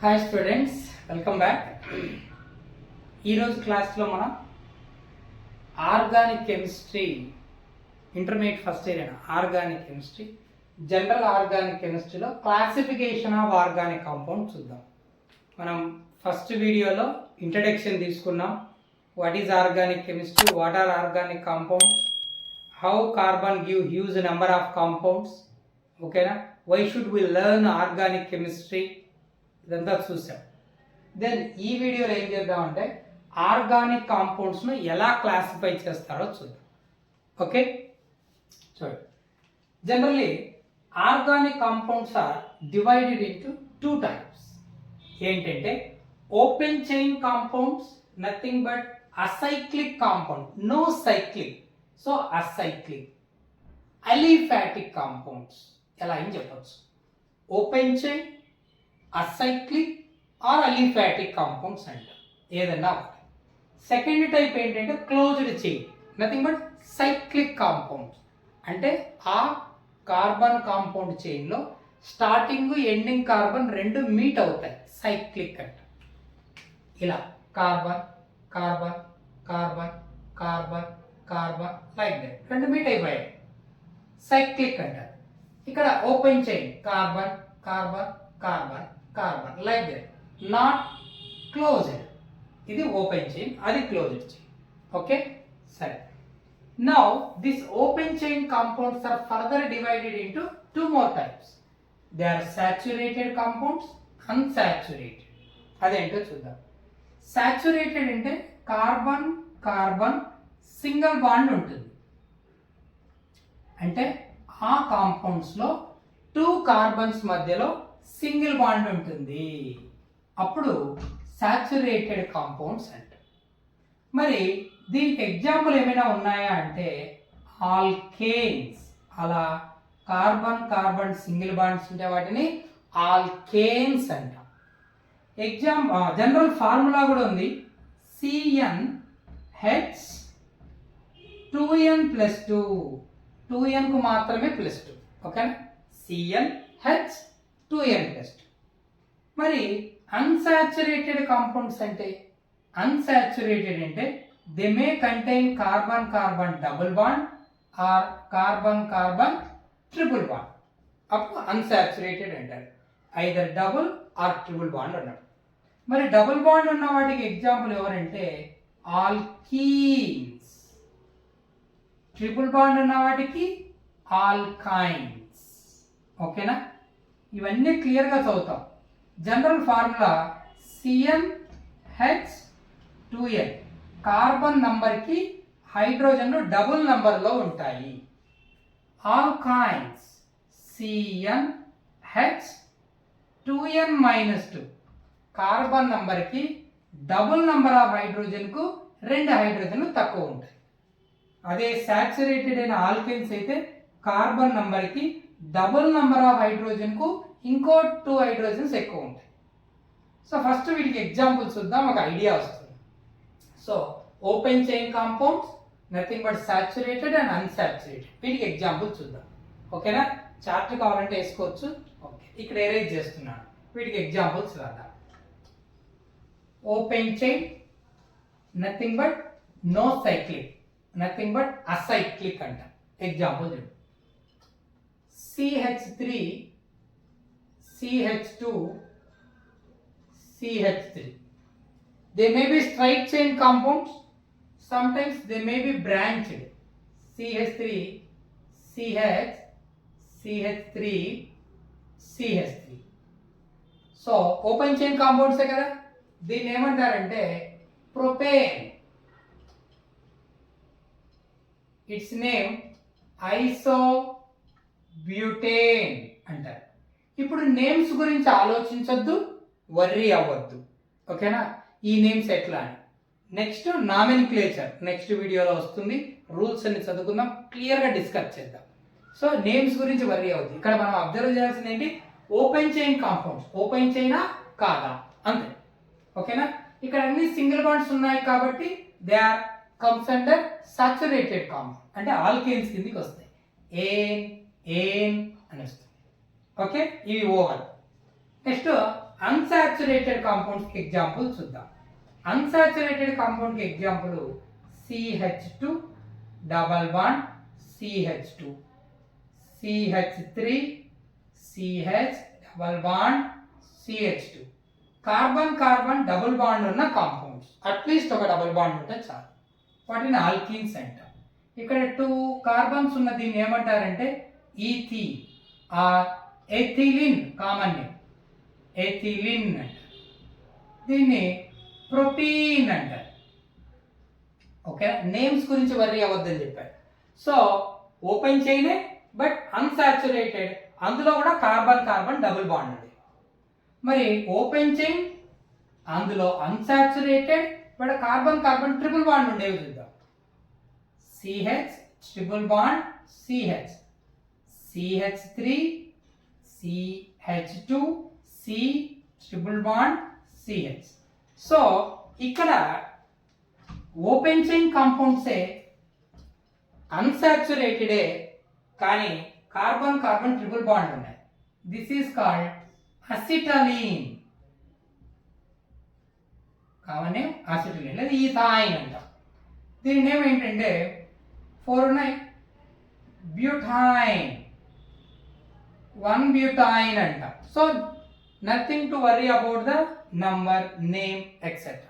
Hi students, welcome back. ఈరోజు క్లాస్లో మనం organic chemistry intermediate first year అయిన ఆర్గానిక్ కెమిస్ట్రీ జనరల్ ఆర్గానిక్ కెమిస్ట్రీలో క్లాసిఫికేషన్ ఆఫ్ ఆర్గానిక్ కాంపౌండ్ చూద్దాం. మనం ఫస్ట్ వీడియోలో ఇంట్రడక్షన్ తీసుకున్నాం. What is organic chemistry, what are organic compounds, how carbon give huge number of compounds, ఓకేనా, why should we learn organic chemistry, ఇదంతా చూసాం. Then ఈ వీడియోలో ఏం చేద్దామంటే ఆర్గానిక్ కాంపౌండ్స్ను ఎలా క్లాసిఫై చేస్తారో చూద్దాం. ఓకే, చూడండి. Generally organic compounds are divided into two types. ఏంటంటే open chain compounds, nothing but acyclic compound, no cyclic, so acyclic. Aliphatic compounds ఎలా అని చెప్పచ్చు. Open chain, acyclic or aliphatic compounds అంటారు, ఏదన్నా ఒకటి. సెకండ్ టైప్ ఏంటంటే closed chain, nothing but cyclic compounds. అంటే ఆ కార్బన్ కాంపౌండ్ చైన్లో స్టార్టింగ్ ఎండింగ్ కార్బన్ రెండు మీట్ అవుతాయి, సైక్లిక్ అంట. ఇలా carbon carbon carbon carbon carbon like that రెండు మీట్ అయిపోయాయి, సైక్లిక్ అంటారు. ఇక్కడ open chain carbon carbon carbon carbon like that, not closed. ఇది ఓపెన్ చైన్, అది క్లోజ్డ్ చైన్. ఓకే, సరే. Now this open chain compounds are further divided into two more types. They are saturated compounds, unsaturated. అదేంటో చూద్దాం. Saturated అంటే carbon carbon single bond ఉంటుంది. అంటే ఆ compounds లో టూ కార్బన్స్ మధ్యలో సింగిల్ బాండ్ ఉంటుంది, అప్పుడు సాచురేటెడ్ కాంపౌండ్స్ అంటారు. మరి దీనికి ఎగ్జాంపుల్ ఏమైనా ఉన్నాయా అంటే ఆల్కేన్స్. అలా కార్బన్ కార్బన్ సింగిల్ బాండ్స్ ఉంటే వాటిని ఆల్కేన్స్ అంటాం. జనరల్ ఫార్ములా కూడా ఉంది, CnH 2n+2, 2n కు మాత్రమే +2. ఓకేనా, CnH 2n+2. మరి అన్సాచురేటెడ్ కాంపౌండ్స్ అంటే, అన్సాచురేటెడ్ అంటే they may contain carbon carbon double bond or carbon carbon triple bond, అప్పుడు అన్సాచురేటెడ్ అంటారు. Either double or triple bond అన్నాడు. మరి డబుల్ బాండ్ ఉన్న వాటికి ఎగ్జాంపుల్ ఎవరంటే ఆల్కీన్స్, ట్రిపుల్ బాండ్ ఉన్న వాటికి ఆల్కైన్స్. ఓకేనా, ఇవన్నీ క్లియర్గా చదువుతాం. జనరల్ ఫార్ములా CnH2n, కార్బన్ నంబర్కి హైడ్రోజన్లు డబుల్ నంబర్లో ఉంటాయి. ఆల్కైన్స్ CnH2n-2, కార్బన్ నంబర్కి డబుల్ నంబర్ ఆఫ్ హైడ్రోజన్కు రెండు హైడ్రోజన్లు తక్కువ ఉంటాయి. అదే సాచురేటెడ్ అయిన ఆల్కైన్స్ అయితే కార్బన్ నంబర్కి డబుల్ నంబర్ ఆఫ్ హైడ్రోజన్కు ఇంకో 2 హైడ్రోజన్స్ ఎక్కువ ఉంటాయి. సో ఫస్ట్ వీటికి ఎగ్జాంపుల్స్ చూద్దాం, ఒక ఐడియా వస్తుంది. So open chain compounds, nothing but saturated and unsaturated, వీటికి ఎగ్జాంపుల్స్ చూద్దాం. ఓకేనా, చార్ట్ కావాలంటే వేసుకోవచ్చు. ఓకే, ఇక్కడ ఎరేంజ్ చేస్తున్నాను, వీటికి ఎగ్జాంపుల్స్ రాద్దాం. Open chain, nothing but no cyclic, nothing but acyclic అంట. ఎగ్జాంపుల్ చూడు, CH3 CH2 CH3. They may be straight chain compounds, sometimes they may be branched. CH3 CH CH3 CH3. So open chain కాంపౌండ్సే కదా, దీన్ని ఏమంటారంటే propane. Its name ఐసోబ్యూటేన్ అంటారు. ఇప్పుడు names గురించి ఆలోచించొద్దు, worry అవ్వద్దు. ఓకేనా, ఈ నేమ్స్ ఎట్లా అని నెక్స్ట్ నామినిక్లేచర్ నెక్స్ట్ వీడియోలో వస్తుంది. రూల్స్ అన్ని చదువుకుందాం, క్లియర్గా డిస్కస్ చేద్దాం. సో నేమ్స్ గురించి వర్రీ అవ్వద్దు. ఇక్కడ మనం అబ్జర్వ్ చేయాల్సింది ఏంటి, ఓపెన్ చైన్ కాంపౌండ్స్ ఓపెన్ చైనా కాదా అంతే. ఓకేనా, ఇక్కడ అన్ని సింగిల్ బాండ్స్ ఉన్నాయి కాబట్టి they are comes under saturated compound, అంటే ఆల్కేన్స్ కిందికి వస్తాయి. ఏన్ ఏన్ అని వస్తుంది. ఓకే, ఇవి ఓవర్. నెక్స్ట్ అన్సాచురేటెడ్ కాంపౌండ్స్ కి ఎగ్జాంపుల్ చూద్దాం. అన్సాచురేటెడ్ కాంపౌండ్ కి example CH2 double bond CH2, CH3 CH double bond CH2. Carbon carbon double bond ఉన్న కాంపౌండ్స్, అట్లీస్ట్ ఒక డబుల్ బాండ్ ఉంటే చాలు, వాటిని ఆల్కీన్స్ అంటాం. ఇక్కడ 2 కార్బన్స్ ఉన్న దీన్ని ఏమంటారంటే ethene or ethylene, common name ethylene అంటారు. దీన్ని ప్రొపీన్ అంటారు. ఓకే, నేమ్స్ గురించి వర్రీ అవ్వద్దని చెప్పారు. సో ఓపెన్ చైనే బట్ అన్సాచురేటెడ్, అందులో కూడా కార్బన్ కార్బన్ డబుల్ బాండ్ ఉంది. మరి ఓపెన్ చైన్ అందులో unsaturated but carbon carbon triple bond ఉండేవి చూద్దాం. CH triple bond CH, CH3 CH2 C triple bond CH. So ఇక్కడ ఓపెన్ చైన్ కాంపౌండ్సే, అన్సాచురేటెడే, కానీ కార్బన్ కార్బన్ ట్రిపుల్ బాండ్ ఉన్నాయి. This is called అసిటలీన్, common name acetylene లేదా ethyne అంటాం. దీని నేమ్ ఏంటంటే 4 ఉన్నాయి, బ్యూటైన్, 1 బ్యూటైన్ అంటాం. So nothing to worry about the number, name etcetera.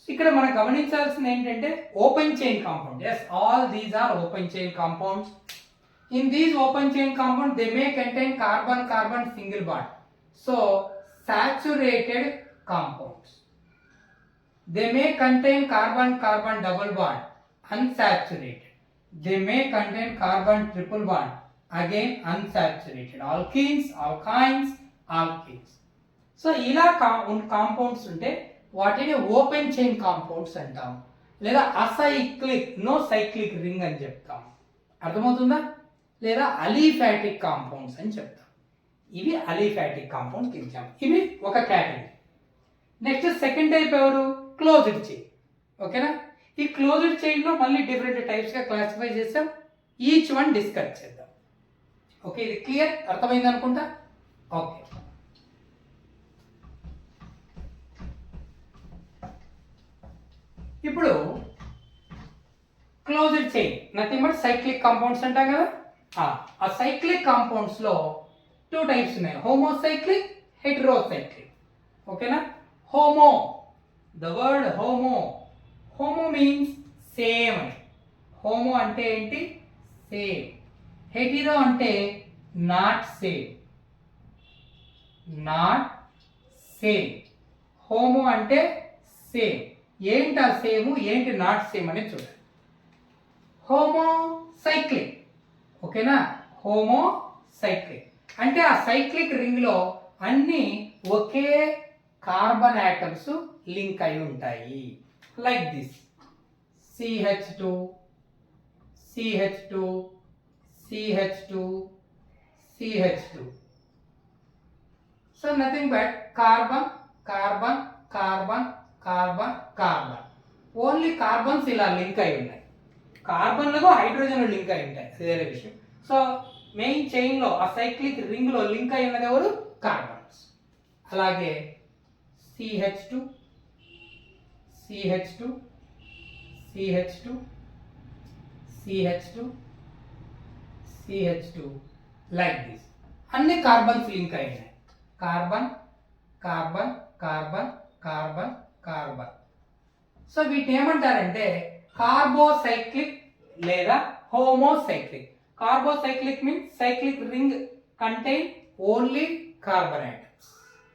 ఇక్కడ మనం గమనించాల్సింది ఏంటంటే open chain compound. Yes, all these are open chain compounds. In these open chain compounds, they may contain carbon-carbon single bond. So, saturated compounds. They may contain carbon-carbon double bond, unsaturated. They may contain carbon triple bond, again unsaturated. Alkenes, alkynes, alkenes. So, ఇలా compounds ఉంటే వాటిని open chain compounds అంటాం, లేదా acyclic, no cyclic ring అని చెప్తాం. అర్థమవుతుందా? లేదా అలీఫాటిక్ compounds అని చెప్తాం. ఇవి అలీఫాటిక్ కాంపౌండ్స్ ఎగ్జాంపుల్. ఇవి ఒక కేటగిరీ. నెక్స్ట్ సెకండ్ టైప్ ఎవరు? Closed chain. ఓకేనా? ఈ క్లోజ్డ్ చైన్లో మళ్ళీ డిఫరెంట్ టైప్స్గా క్లాసిఫై చేస్తాం. ఈచ్ వన్ డిస్కస్ చేద్దాం. ఓకే, ఇది క్లియర్, అర్థమైంది అనుకుంటా. ఓకే, ఇప్పుడు closed chain nothing but cyclic compounds అంటాం కదా. ఆ సైక్లిక్ కాంపౌండ్స్ లో 2 టైప్స్ ఉన్నాయి, హోమోసైక్లిక్, హెటరోసైక్లిక్. ఓకేనా? Homo, the word homo, homo means same అని. హోమో అంటే ఏంటి? సేమ్. హెటిరో అంటే not same, not same. Homo అంటే సేమ్. ఏంటి ఆ సేమ్, ఏంటి నాట్ సేమ్ అనేది చూడండి. హోమోసైక్లిక్, ఓకేనా? హోమోసైక్లిక్ అంటే ఆ సైక్లిక్ రింగ్ లో అన్ని ఒకే కార్బన్ ఆటమ్స్ లింక్ అయి ఉంటాయి. Like this CH2 CH2 CH2 CH2. So nothing but carbon carbon carbon carbon carbon. Only carbons ఇలా లింక్ అయి ఉన్నాయి. కార్బన్లకు హైడ్రోజన్ లింక్ అయి ఉంటాయి, వేరే విషయం. సో మెయిన్ చైన్ లో ఆ సైక్లిక్ రింగ్ లో లింక్ అయి ఉన్నది ఎవరు? కార్బన్స్. అలాగే CH2 CH2 CH2 CH2 CH2 like this. అన్ని కార్బన్స్ లింక్ అయి ఉన్నాయి. Carbon carbon carbon carbon carbon. So వీటిని ఏమంటారంటే కార్బోసైక్లిక్ లేదా homocyclic. Carbocyclic means cyclic ring contain only carbon atoms.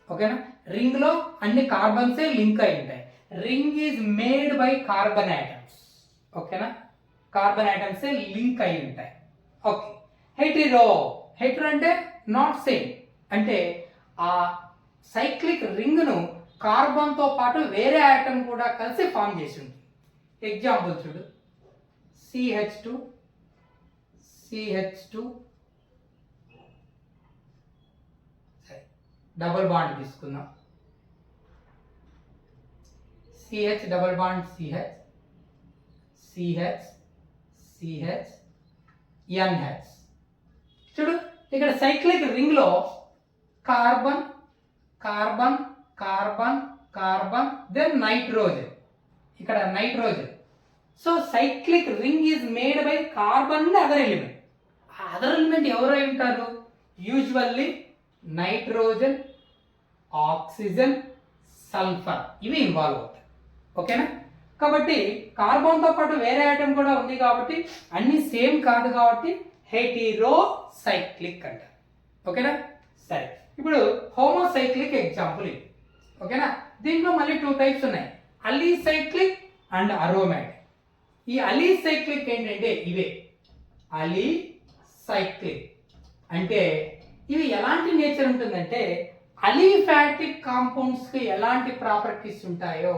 ఓకేనా? రింగ్ లో అన్ని కార్బన్సే లింక్ అయి ఉంటాయి. Ring is made by carbon atoms. ఓకేనా? కార్బన్ ఐటమ్సే లింక్ అయి ఉంటాయి. ఓకే, హెటిరో. హెటిరో అంటే నాట్ సేమ్, అంటే ఆ సైక్లిక్ రింగ్ ను కార్బన్ తో పాటు వేరే ఆటమ్ కూడా కలిసి ఫామ్ చేసి ఉంటుంది. ఎగ్జాంపుల్ చూడు, CH2 CH2 డబుల్ బాండ్ తీసుకుందాం. CH double bond CH CH CH NH. చూడు, ఇక్కడ సైక్లిక్ రింగ్ లో carbon carbon carbon carbon then nitrogen, ఇక్కడ nitrogen. So cyclic ring is made by carbon and other element. ఆ other element ఎవరై ఉంటారు? Usually nitrogen, oxygen, sulphur, ఇవి involve అవుతాయి. ఓకేనా? కాబట్టి కార్బన్తో పాటు వేరే ఐటమ్ కూడా ఉంది కాబట్టి అన్ని సేమ్ కాదు కాబట్టి హెటిరోసైక్లిక్ అంటారు. ఓకేనా? సరే, ఇప్పుడు హోమోసైక్లిక్ ఎగ్జాంపుల్ ఇది. ఓకేనా? దీంట్లో మళ్ళీ 2 టైప్స్ ఉన్నాయి, అలీసైక్లిక్ అండ్ అరోమాటిక్. ఈ అలీసైక్లిక్ ఏంటంటే ఇవే అలీసైక్లిక్ అంటే ఇవి ఎలాంటి నేచర్ ఉంటుందంటే అలీఫాటిక్ కాంపౌండ్స్కి ఎలాంటి ప్రాపర్టీస్ ఉంటాయో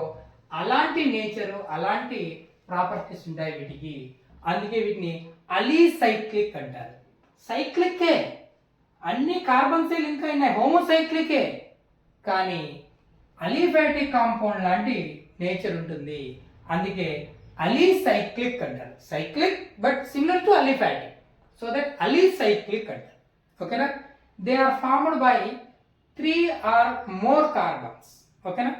అలాంటి నేచరు, అలాంటి ప్రాపర్టీస్ ఉంటాయి వీటికి. అందుకే వీటిని అలీసైక్లిక్ అంటారు. సైక్లిక్కే, అన్ని కార్బన్సే లింక్ అయినాయి, హోమోసైక్లికే, కానీ అలీఫాటిక్ కాంపౌండ్ లాంటి నేచర్ ఉంటుంది. అందుకే అలీసైక్లిక్ అంటారు. Cyclic but similar to aliphatic, so that alicyclic అంటారు. ఓకేనా? They are formed by 3 or more carbons. ఓకేనా?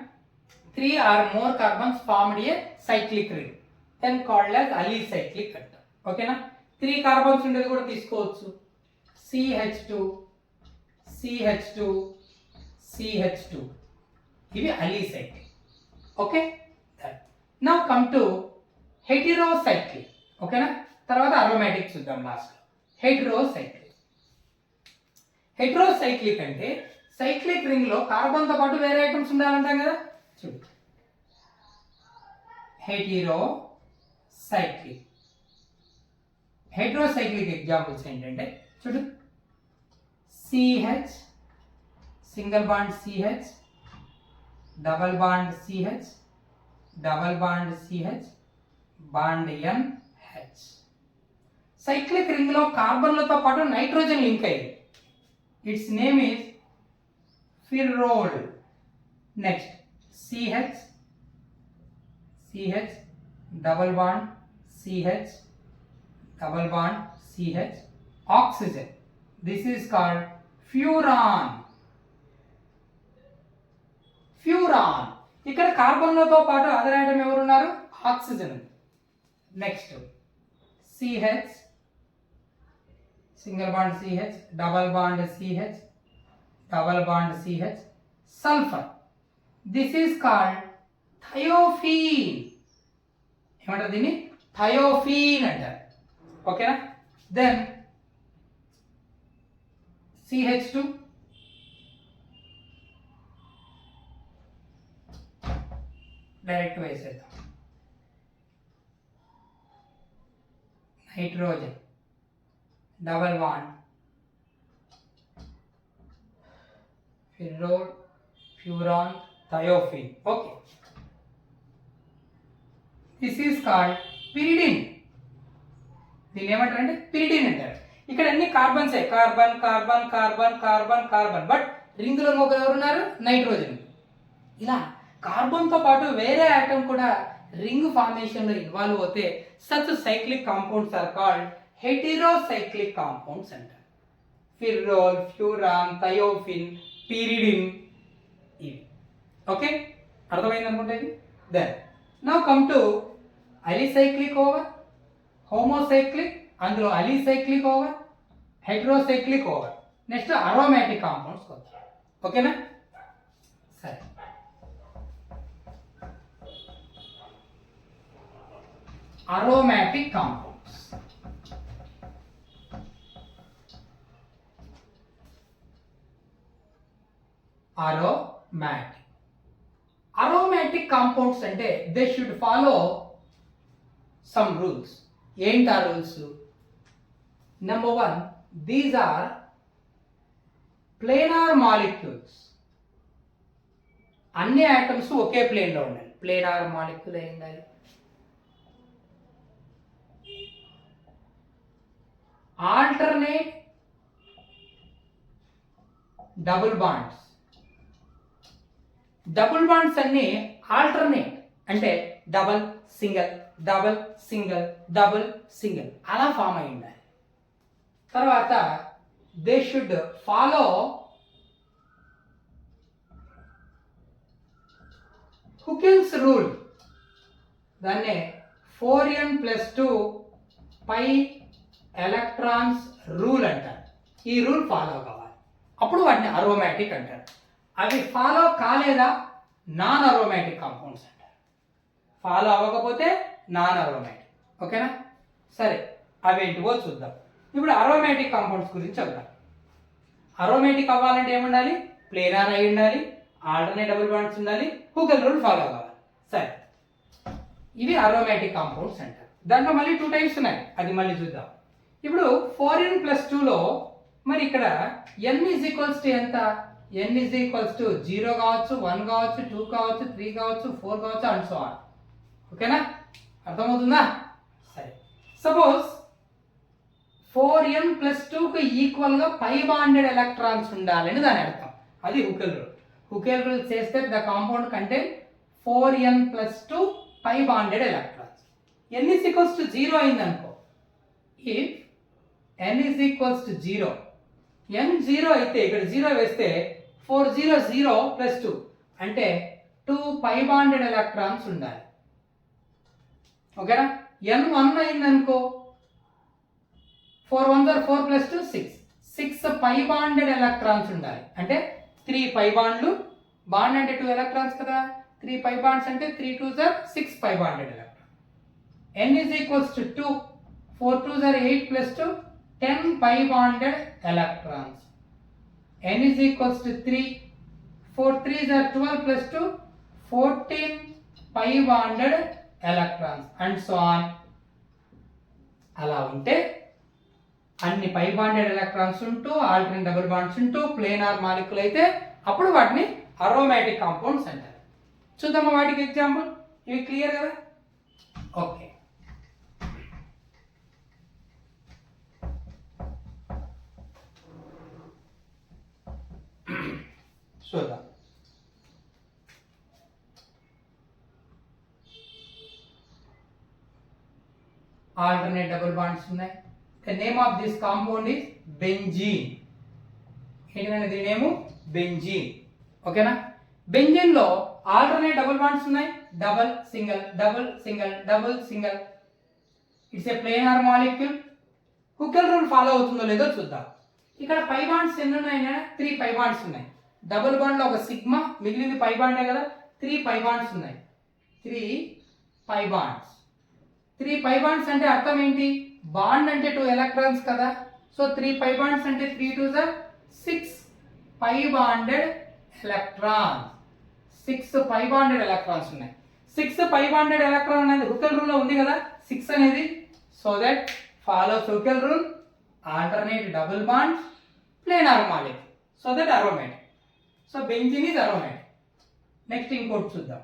3 or more carbons formed a cyclic ring, then called as అలీసైక్లిక్ అంటారు. ఓకేనా? 3 కార్బన్స్ ఉండేది కూడా తీసుకోవచ్చు, CH2 CH2 CH2, ఇవి alicyclic. Okay, now come to heterocyclic. ఓకేనా? తర్వాత అరోమాటిక్ చూద్దాం లాస్ట్. హెటిరోసైక్లిక్ హెటిరోసైక్లిక్ అంటే సైక్లిక్ రింగ్ లో కార్బన్తో పాటు వేరే ఐటమ్స్ ఉండాలంటాం కదా. చూడు, హెటిరోసైక్లిక్ హెటిరోసైక్లిక్ ఎగ్జాంపుల్స్ ఏంటంటే చూడు, CH single bond CH, double bond CH, double bond CH, bond NH. Cyclic ring లో కార్బన్లతో పాటు నైట్రోజన్ లింక్ అయింది. Its name is pyrrole. Next CH CH, double bond CH, double bond CH, oxygen. This is called furan. Furan, ఇక్కడ కార్బన్లతో పాటు other atom ఎవరున్నారు? Oxygen. Next CH single bond CH, double bond CH, double bond CH, sulphur. This is called thiophene. ఏమంటారు దీన్ని? Thiophene అంటారు. ఓకేనా? Then CH2 direct వేసేద్దాం. Nitrogen, double bond, pyrrole, furan, thiophene. Okay, this is called pyridine. దీన్ని ఏమంటారంటే pyridine అంటారు. ఇక్కడ అన్ని కార్బన్సే, carbon carbon carbon carbon carbon, but ring లో ఒకరు ఎవరున్నారు? నైట్రోజన్. ఇలా కార్బన్తో పాటు వేరే ఆటమ్ కూడా రింగ్ ఫార్మేషన్ లో ఇన్వాల్వ్ అవుతే such cyclic compounds are called heterocyclic compounds అంటారు. ఫిర్రోల్, ఫ్యూరాన్, థయోఫిన్, పిరిడిన్, ఇవి. ఓకే, అర్థమైంది అనుకుంటే ఇది. Then now come to alicyclic over, homocyclic, అందులో alicyclic over, heterocyclic over. Next aromatic compounds వస్తాయి. ఓకేనా? సరే, aromatic compounds. Aromatic compounds అంటే they should follow some rules. ఏంటి ఆ rules? Number 1, these are planar molecules. అన్ని ఆటమ్స్ ఒకే ప్లేన్ లో ఉండాలి. ప్లేనార్ మాలిక్యూల్ అయి ఉండాలి. Alternate double bonds. Double bonds అన్ని ఆల్టర్నేట్ అంటే double single double single double single అలా ఫామ్ అయి ఉండాలి. తర్వాత దే షుడ్ ఫాలో హుకెల్స్ రూల్, దాన్నే 4n+2 పై ఎలక్ట్రాన్స్ రూల్ అంటారు. ఈ రూల్ ఫాలో కావాలి, అప్పుడు వాటిని అరోమాటిక్ అంటారు. అవి ఫాలో కాలేదా నాన్ అరోమాటిక్ కాంపౌండ్స్ అంటారు. ఫాలో అవ్వకపోతే నాన్ అరోమాటిక్. ఓకేనా? సరే, అవేంటివో చూద్దాం. ఇప్పుడు అరోమాటిక్ కాంపౌండ్స్ గురించి చెప్దాం. అరోమాటిక్ అవ్వాలంటే ఏముండాలి? ప్లేనార్ అయి ఉండాలి, ఆల్టర్నేట్ డబుల్ బాండ్స్ ఉండాలి, హుకెల్ రూల్ ఫాలో కావాలి. సరే, ఇవి అరోమాటిక్ కాంపౌండ్స్ అంటారు. దాంట్లో మళ్ళీ 2 టైప్స్ ఉన్నాయి, అది మళ్ళీ చూద్దాం. ఇప్పుడు 4n+2లో మరి ఇక్కడ n ఎంత? n 0 కావచ్చు, 1 కావచ్చు, 2 కావచ్చు, 3 కావచ్చు, 4 కావచ్చు, అండ్ సో ఆన్. ఓకేనా? అర్థమవుతుందా? సరే, సపోజ్ 4n+2కు ఈక్వల్గా పై బాండెడ్ ఎలక్ట్రాన్స్ ఉండాలని దాని అర్థం. అది హుకెల్ రూల్. హుకెల్ రూల్ చేస్తే the compound contain 4n+2 pi bonded electrons. n 0 అయిందనుకో, ఇఫ్ n 0, n 0 అయితే ఇక్కడ 0 వేస్తే 400+2 అంటే 2 పై బాండెడ్ ఎలక్ట్రాన్స్ ఉండాలి. ఓకేనా? n 1 అయిందనుకో, 4 1s are 4+2 6 pi bonded electrons ఉండాలి. అంటే 3 పై బాండ్లు, బాండ్ అంటే 2 ఎలక్ట్రాన్స్ కదా, 3 పై బాండ్స్ అంటే 3 2s are 6 pi bonded electrons. n 2, 4 2s are 8+2 10 pi bonded electrons. n 3, 4 3s are 12+2 14 pi bonded electrons, and so on. అలా ఉంటే అన్ని పై బాండెడ్ ఎలక్ట్రాన్స్ ఉంటూ, ఆల్టర్నేట్ డబుల్ బాండ్స్ ఉంటూ, ప్లేనార్ మాలిక్యూల్ అయితే అప్పుడు వాటిని అరోమాటిక్ కాంపౌండ్స్ అంటారు. చూద్దామా వాటికి ఎగ్జాంపుల్? ఇవి క్లియర్ కదా? ఓకే, చూద్దాం. ఆల్టర్నేట్ డబుల్ బాండ్స్ ఉన్నాయి. The name of this compound is benzene. ఏంటంటే దీని నేము బెంజీన్. ఓకేనా? బెంజీన్ లో ఆల్టర్నేట్ డబుల్ బాండ్స్ ఉన్నాయి, double single double single double single. It's a planar molecule. Huckel rule follow అవుతుందో లేదో చూద్దాం. ఇక్కడ పై బాండ్స్ ఎన్ని ఉన్నాయి? 3 పై బాండ్స్ ఉన్నాయి. డబుల్ బాండ్ లో ఒక సిగ్మా, మిగిలింది పై బాండే కదా, 3 పై బాండ్స్ ఉన్నాయి. 3 పై బాండ్స్. 3 పై బాండ్స్ అంటే అర్థం ఏంటి? బాండ్ అంటే 2 ఎలక్ట్రాన్స్ కదా, సో 3 పై బాండ్స్ అంటే 3 2s are 6 pi bonded electrons. 6 pi bonded electrons ఉన్నాయి. 6 పై బాండెడ్ ఎలక్ట్రాన్ అనేది హుకెల్ రూల్ లో ఉంది కదా, 6 అనేది. So that follows Huckel rule, alternate double bonds, planar molecule, so that aromatic. So benzene is aromatic. Next ఇంకోటి చూద్దాం.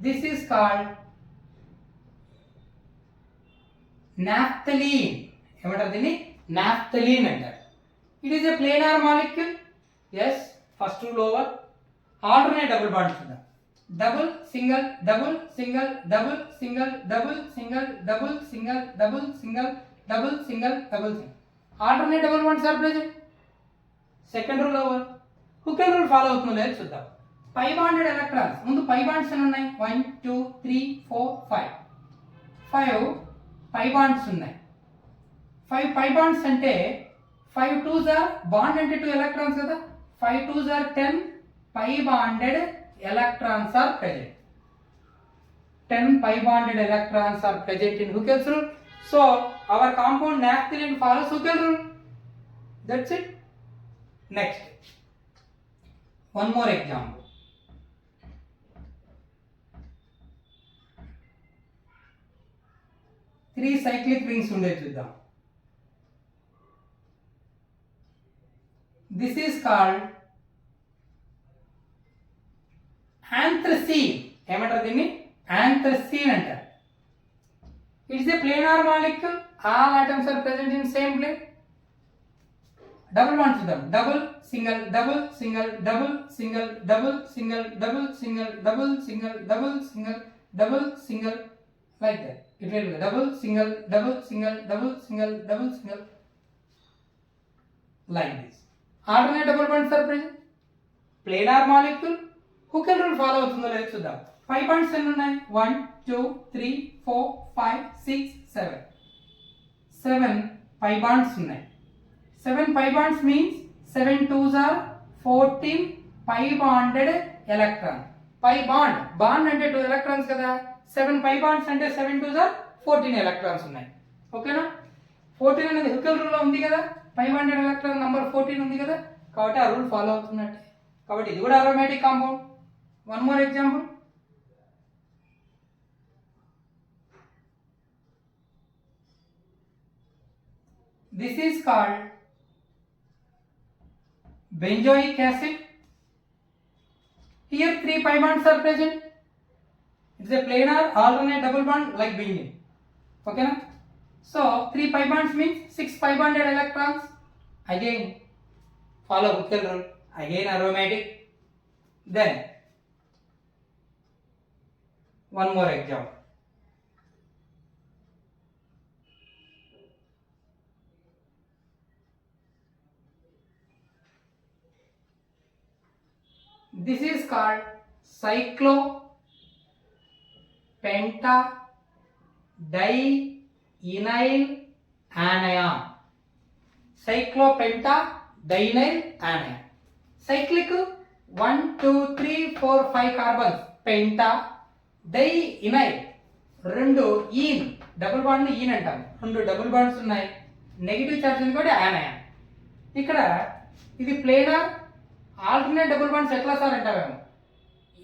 This is called naphthalene. ఏమంటారు దీన్ని? naphthalene అంటారు. It is a planar molecule. Yes, first rule over. Alternate double bonds చూద్దాం. Double single double single double single double single double single double single double single double single. Alternate double bonds are present. Second rule over. Huckel rule follow అవుతుందో లేదో చూద్దాం. పై bonded electrons, ముందు పై bonds ఎన్ని ఉన్నాయి? 1 2 3 4 5. 5 పై bonds ఉన్నాయి. 5 పై bonds అంటే 5 2s are bond అంటే 2 electrons కదా, 5 2s are 10 pi bonded electrons are present. 10 pi bonded electrons are present in Huckel's rule. So our compound naphthalene follows Huckel's rule. That's it. Next, one more example. Three cyclic rings unde chuddam. This is called anthracene. ఏమంటారు దీన్ని? Anthracene అంటారు. It is a planar molecule. All atoms are present in same plane. Double bonds చూద్దాం. Double single double single double single double single double single double single double single double single, like that. It will be double single double single double single double single. like this. Alternate double bonds are present. Planar molecule Hooke's rule follow అవుతుందో లేదో చూద్దాం. 5 bonds ఎన్ని ఉన్నాయి? 1 2 3 4 5 6 7 7 pi bonds ఉన్నాయి. 7 pi bonds means 7 2s are 14 pi bonded electron. Pi bond అంటే 2 electrons కదా. 7 pi bonds అంటే 7 2s are 14 electrons ఉన్నాయి. ఓకేనా? 14 అనేది Hooke's rule లో ఉంది కదా. pi bonded electron నంబర్ 14 ఉంది కదా. కాబట్టి ఆ రూల్ ఫాలో అవుతున్నట్టే. కాబట్టి ఇది కూడా aromatic compound. One more example. This is called benzoic acid. Here 3 pi bonds are present. It's a planar alternate double bond like benzene. Okay na? So 3 pi bonds means 6 pi bonded electrons. Again follow Hooke's rule. Again aromatic. Then one more example. This is called cyclopentadienyl anion. Cyclopentadienyl anion. Cyclic 1 2 3 4 5 carbons. Penta dienyl రెండు ene double bond ene అంటాం. రెండు double bonds ఉన్నాయి. Negative charge ఉంది కాబట్టి anion. ఇక్కడ ఇది planar alternate double bonds ఎట్లా sir అంటామేమో.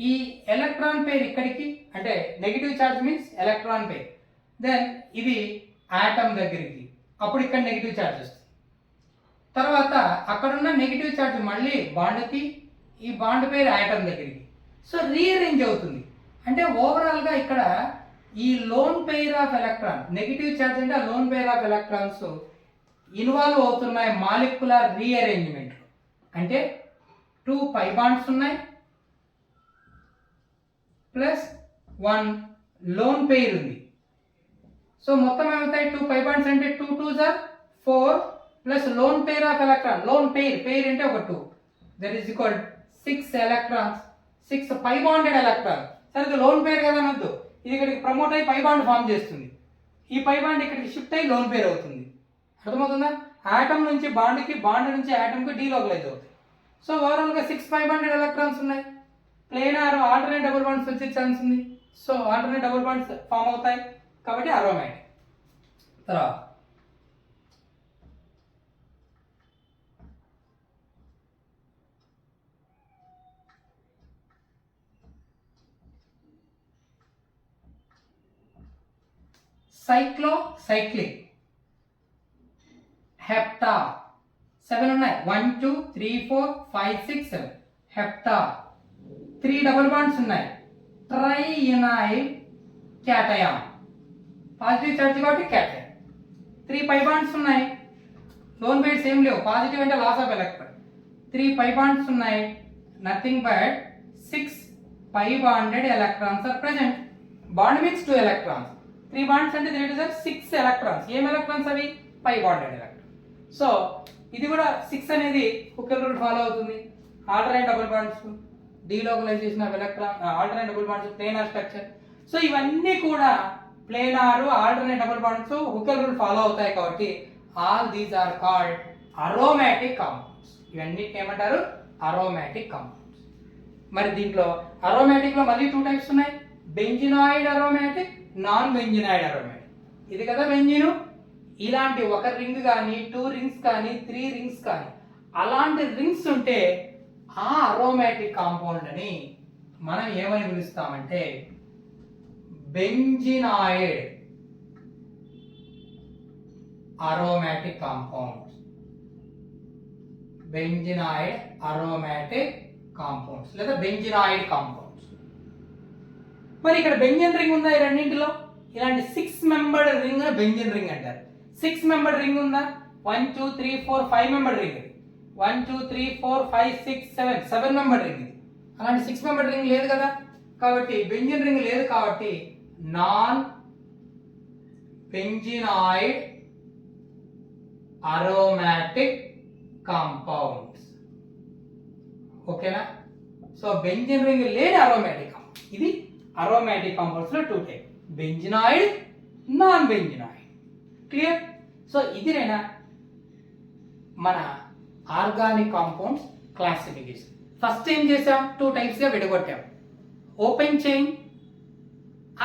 ఈ ఎలక్ట్రాన్ పేర్ ఇక్కడికి అంటే negative charge means electron pair. Then ఇది ఆటమ్ దగ్గరికి, అప్పుడు ఇక్కడ నెగిటివ్ చార్జ్ వస్తుంది. తర్వాత అక్కడున్న నెగిటివ్ చార్జ్ మళ్ళీ బాండ్కి, ఈ బాండ్ పేరు ఆటమ్ దగ్గరికి. సో రీఅరేంజ్ అవుతుంది. అంటే ఓవరాల్గా ఇక్కడ ఈ loan pair of electron, negative charge అంటే ఆ loan pair of electrons involve అవుతున్నాయి మాలిక్యులర్ రీఅరేంజ్మెంట్. అంటే 2 పై బాండ్స్ ఉన్నాయి ప్లస్ 1 లోన్ పెయిర్ ఉంది. సో మొత్తం ఏమవుతాయి? 2 పై బాండ్స్ అంటే 2 2s are 4 plus lone pair of electron. Lone pair అంటే ఒక 2, that is equal 6 electrons, 6 pi bonded electron. సరే లోన్ పెయిర్ కదా అనొద్దు, ఇది ఇక్కడికి ప్రమోట్ అయ్యి పై బాండ్ ఫామ్ చేస్తుంది. ఈ పై బాండ్ ఇక్కడికి షిఫ్ట్ అయ్యి లోన్ పెయిర్ అవుతుంది. అర్థమవుతుందా? ఆటమ్ నుంచి బాండ్కి, బాండ్ నుంచి ఆటమ్కి డీలోకలైజ్ అవుతాయి. సో ఓవరాల్గా 6 పై బాండెడ్ ఎలక్ట్రాన్స్ ఉన్నాయి. ప్లేనార్ ఆల్టర్నేట్ డబుల్ బాండ్స్ వచ్చే ఛాన్స్ ఉంది. So alternate double bonds form అవుతాయి కాబట్టి అరోమాటిక్. తర్వాత cyclic hepta 7 ఉన్నాయి. 1 2 3 4 5 6 7 hepta. 3 డబుల్ బాండ్స్ ఉన్నాయి. ట్రైఇనైల్ క్యాటయాన్, పాజిటివ్ చార్జ్ కాబట్టి క్యాటయాన్. 3 పై బాండ్స్ ఉన్నాయి. లోన్ పెయిర్స్ ఏం లేవు, పాజిటివ్ అంటే loss of electron. 3 pi bonds ఉన్నాయి. Nothing but 6 pi bonded electrons are present. Bond means 2 electrons. 3 bonds అంటే 3 2s are 6 electrons. ఏం electrons అవి? పై బాండెడ్ ఎలక్ట్రాన్. సో ఇది కూడా 6 అనేది Hooke's రూల్ ఫాలో అవుతుంది. Alternate double bonds, delocalization of electron, alternate double bonds, planar structure. So ఇవన్నీ కూడా planar alternate double bonds Hooke's rule follow అవుతాయి కాబట్టి all these are called aromatic compounds. ఇవన్నీ ఏమంటారు? Aromatic compounds. మరి దీంట్లో అరోమాటిక్ లో మళ్ళీ 2 టైప్స్ ఉన్నాయి. Benzenoid aromatic, non benzenoid aromatic. ఇది కదా బెంజిన్. ఇలాంటి ఒక రింగ్ కానీ 2 రింగ్స్ కానీ 3 రింగ్స్ కానీ అలాంటి రింగ్స్ ఉంటే ఆ అరోమాటిక్ కాంపౌండ్ అని మనం ఏమని పిలుస్తామంటే బెంజినాయిడ్ అరోమాటిక్ కాంపౌండ్స్. బెంజినాయిడ్ అరోమాటిక్ కాంపౌండ్స్ లేదా బెంజినాయిడ్ కాంపౌండ్స్. మరి ఇక్కడ బెంజిన్ రింగ్ ఉందా? ఈ రెండింటిలో ఇలాంటి 6 మెంబర్డ్ రింగ్ బెంజిన్ రింగ్ అంటారు. 6 మెంబర్డ్ రింగ్ ఉందా? 1 2 3 4 5 మెంబర్డ్ రింగ్. 1 2 3 4 5 6 7 membered ring. అలాంటి 6 మెంబర్డ్ రింగ్ లేదు కదా, కాబట్టి బెంజిన్ రింగ్ లేదు కాబట్టి నాన్ బెంజినాయిడ్ అరోమాటిక్ కాంపౌండ్స్. ఓకేనా? సో బెంజీన్ రింగ్ లేని అరోమాటిక్ కాంపౌండ్. ఇది అరోమాటిక్ కాంపౌండ్స్ లో 2 టైప్, బెంజినాయిడ్, నాన్ బెంజినాయిడ్. క్లియర్? సో ఇది నేనా మన ఆర్గానిక్ కాంపౌండ్స్ క్లాసిఫికేషన్. ఫస్ట్ ఏం చేసాం, 2 టైప్స్ గా విడగొట్టాం. ఓపెన్ చైన్,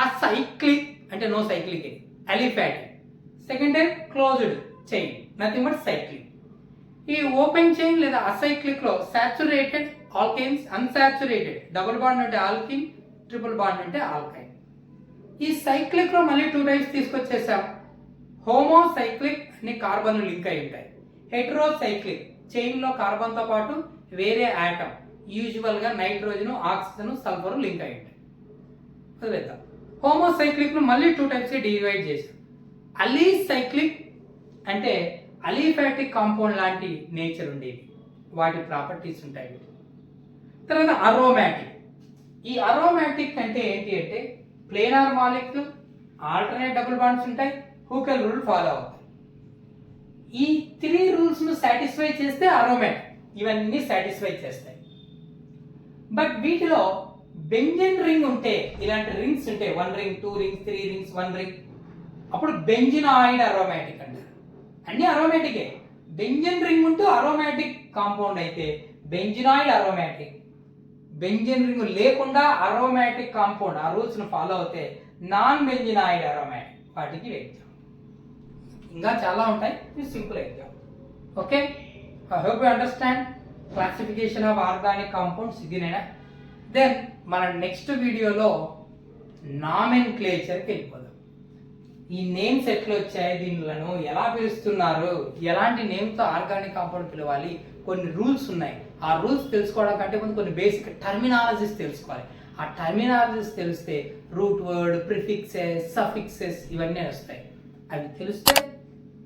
అసైక్లిక్ అంటే no cyclic, aliphatic. Second type closed chain, nothing but cyclic. ఈ ఓపెన్ చైన్ లేదా అసైక్లిక్ లో saturated alkynes, unsaturated double bond అంటే ఆల్కిన్, ట్రిపుల్ బాండ్ అంటే ఆల్కైన్. ఈ సైక్లిక్ లో మళ్ళీ 2 టైప్స్ తీసుకొచ్చేసాం. హోమోసైక్లిక్ అనే కార్బన్లు లింక్ అయి ఉంటాయి. హెటరోసైక్లిక్ చైన్ లో కార్బన్ తో పాటు వేరే ఆటమ్, యూజువల్ గా నైట్రోజన్, ఆక్సిజన్, సల్ఫర్ లింక్ అయి ఉంటాయి. వదిలేద్దాం. హోమోసైక్లిక్ ను మళ్ళీ 2 టైప్స్ గా డివైడ్ చేసాం. అలీసైక్లిక్ అంటే అలీఫాటిక్ కాంపౌండ్ లాంటి నేచర్ ఉండేవి, వాటి ప్రాపర్టీస్ ఉంటాయి. తర్వాత అరోమాటిక్. ఈ అరోమాటిక్ అంటే ఏంటి అంటే planar molecule, alternate double bonds ఉంటాయి, హూకెల్ రూల్ ఫాలో అవుతాయి. ఈ 3 రూల్స్ ను సాటిస్ఫై చేస్తే అరోమాటిక్ ఇవన్నీ సాటిస్ఫై చేస్తాయి. బట్ వీటిలో బెంజిన్ రింగ్ ఉంటే, ఇలాంటి రింగ్స్ ఉంటే 1 రింగ్, 2 రింగ్స్, 3 రింగ్స్, 1 రింగ్, అప్పుడు బెంజినాయిడ్ అరోమాటిక్ అంటారు. అన్ని అరోమాటికే. బెంజిన్ రింగ్ ఉంటూ అరోమాటిక్ కాంపౌండ్ అయితే బెంజినాయిడ్ అరోమాటిక్. బెంజిన్ రింగ్ లేకుండా అరోమాటిక్ కాంపౌండ్ ఆ రూల్స్ ను ఫాలో అవుతే నాన్ బెంజినాయిడ్ అరోమాటిక్. వాటికి ఎగ్జామ్ ఇంకా చాలా ఉంటాయి, ఇది simple exam. Okay, I hope you understand classification of organic compounds. ఇదినేనా? దెన్ మన నెక్స్ట్ వీడియోలో నామెన్క్లేచర్కి వెళ్ళిపోదాం. ఈ నేమ్స్ ఎట్లా వచ్చాయి, దీనిలను ఎలా పిలుస్తున్నారు, ఎలాంటి నేమ్తో ఆర్గానిక్ కాంపౌండ్ పిలవాలి, కొన్ని రూల్స్ ఉన్నాయి. ఆ రూల్స్ తెలుసుకోవడం కంటే ముందు కొన్ని బేసిక్ టర్మినాలజీస్ తెలుసుకోవాలి. ఆ టర్మినాలజీస్ తెలిస్తే రూట్ వర్డ్, ప్రిఫిక్సెస్, సఫిక్సెస్ ఇవన్నీ వస్తాయి. అవి తెలిస్తే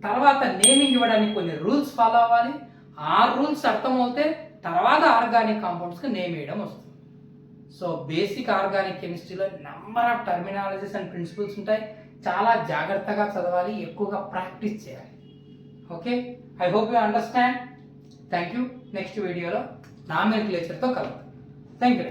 తర్వాత నేమింగ్ ఇవ్వడానికి కొన్ని రూల్స్ ఫాలో అవ్వాలి. ఆ రూల్స్ అర్థమవుతే తర్వాత ఆర్గానిక్ కాంపౌండ్స్కి నేమ్ వేయడం వస్తుంది. సో బేసిక్ ఆర్గానిక్ కెమిస్ట్రీలో number of terminologies and principles ఉంటాయి. చాలా జాగ్రత్తగా చదవాలి, ఎక్కువగా ప్రాక్టీస్ చేయాలి. Okay, I hope you understand. Thank you. Next వీడియోలో నామెన్క్లేచర్తో కలుద్దాం. Thank you.